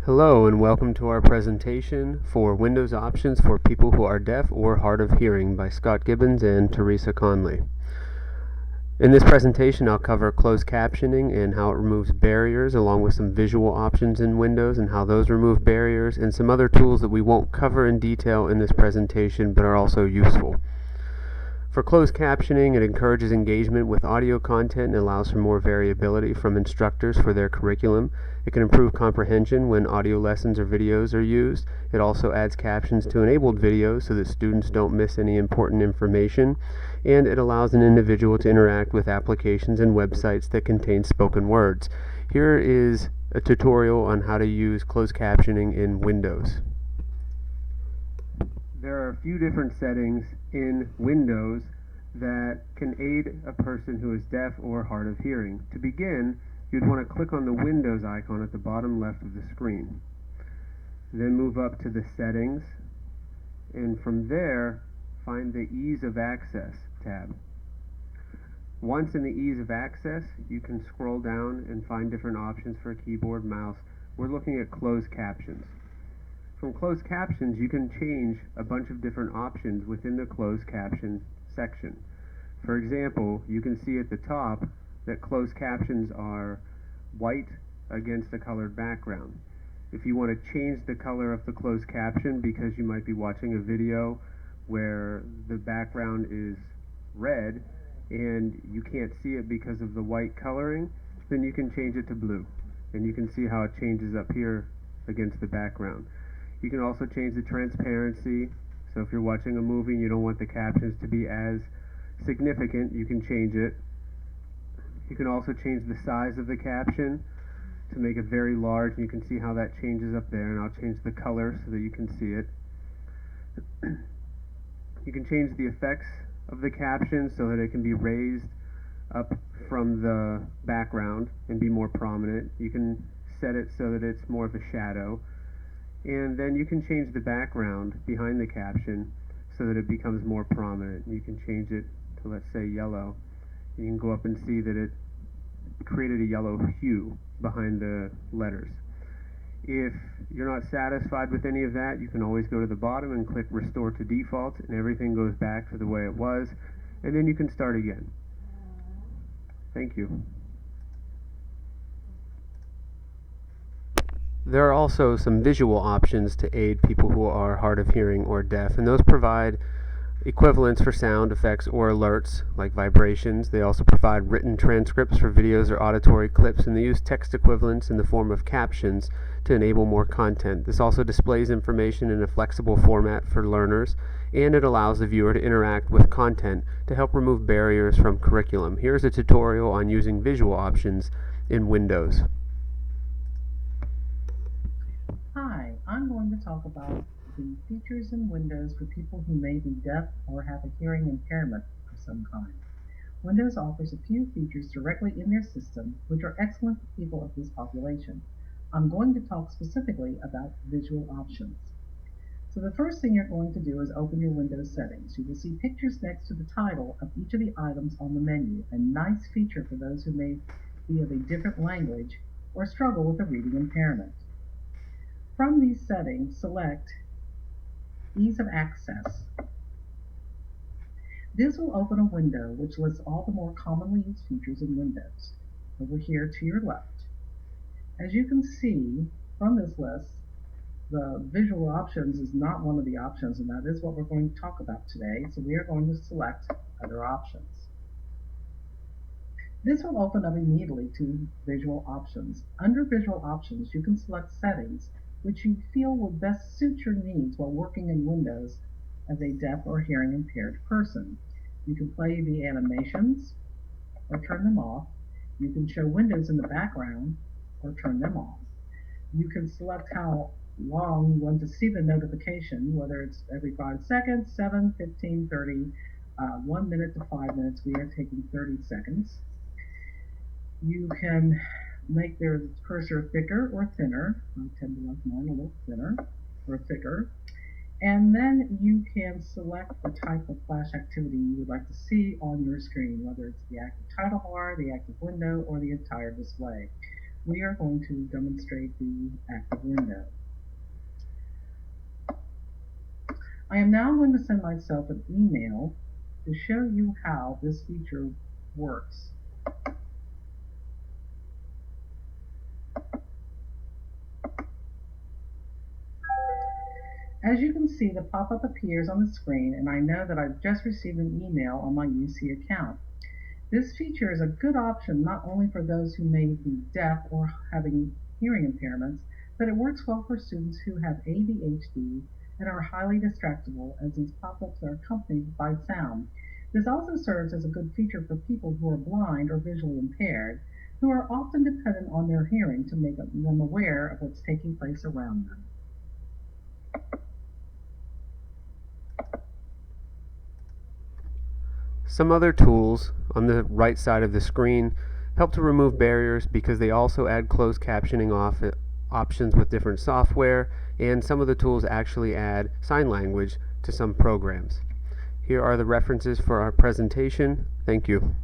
Hello and welcome to our presentation for Windows Options for People Who Are Deaf or Hard of Hearing by Scott Gibbons and Teresa Conley. In this presentation I'll cover closed captioning and how it removes barriers, along with some visual options in Windows and how those remove barriers, and some other tools that we won't cover in detail in this presentation but are also useful. For closed captioning, it encourages engagement with audio content and allows for more variability from instructors for their curriculum. It can improve comprehension when audio lessons or videos are used. It also adds captions to enabled videos so that students don't miss any important information. And it allows an individual to interact with applications and websites that contain spoken words. Here is a tutorial on how to use closed captioning in Windows. There are a few different settings in Windows that can aid a person who is deaf or hard of hearing. To begin, you'd want to click on the Windows icon at the bottom left of the screen. Then move up to the Settings, and from there, find the Ease of Access tab. Once in the Ease of Access, you can scroll down and find different options for a keyboard, mouse. We're looking at closed captions. From closed captions, you can change a bunch of different options within the closed caption section. For example, you can see at the top that closed captions are white against a colored background. If you want to change the color of the closed caption because you might be watching a video where the background is red and you can't see it because of the white coloring, then you can change it to blue. And you can see how it changes up here against the background. You can also change the transparency, so if you're watching a movie and you don't want the captions to be as significant, you can change it. You can also change the size of the caption to make it very large, and you can see how that changes up there, and I'll change the color so that you can see it. You can change the effects of the caption so that it can be raised up from the background and be more prominent. You can set it so that it's more of a shadow. And then you can change the background behind the caption so that it becomes more prominent. You can change it to, let's say, yellow. You can go up and see that it created a yellow hue behind the letters. If you're not satisfied with any of that, you can always go to the bottom and click Restore to Default, and everything goes back to the way it was, and then you can start again. Thank you. There are also some visual options to aid people who are hard of hearing or deaf, and those provide equivalents for sound effects or alerts like vibrations. They also provide written transcripts for videos or auditory clips, and they use text equivalents in the form of captions to enable more content. This also displays information in a flexible format for learners, and it allows the viewer to interact with content to help remove barriers from curriculum. Here's a tutorial on using visual options in Windows. Hi, I'm going to talk about the features in Windows for people who may be deaf or have a hearing impairment of some kind. Windows offers a few features directly in their system which are excellent for people of this population. I'm going to talk specifically about visual options. So the first thing you're going to do is open your Windows settings. You will see pictures next to the title of each of the items on the menu, a nice feature for those who may be of a different language or struggle with a reading impairment. From these settings, select Ease of Access. This will open a window which lists all the more commonly used features in Windows. Over here to your left. As you can see from this list, the visual options is not one of the options, and that is what we're going to talk about today. So we are going to select other options. This will open up immediately to visual options. Under visual options, you can select settings which you feel will best suit your needs while working in Windows as a deaf or hearing impaired person. You can play the animations or turn them off. You can show windows in the background or turn them off. You can select how long you want to see the notification, whether it's every 5 seconds, 7, 15, 30, 1 minute to 5 minutes. We are taking 30 seconds. You can make their cursor thicker or thinner. I tend to like mine a little thinner or thicker. And then you can select the type of flash activity you would like to see on your screen, whether it's the active title bar, the active window, or the entire display. we are going to demonstrate the active window. I am now going to send myself an email to show you how this feature works. As you can see, the pop-up appears on the screen, and I know that I've just received an email on my UC account. This feature is a good option not only for those who may be deaf or having hearing impairments, but it works well for students who have ADHD and are highly distractible, as these pop-ups are accompanied by sound. This also serves as a good feature for people who are blind or visually impaired, who are often dependent on their hearing to make them aware of what's taking place around them. Some other tools on the right side of the screen help to remove barriers because they also add closed captioning options with different software, and some of the tools actually add sign language to some programs. Here are the references for our presentation. Thank you.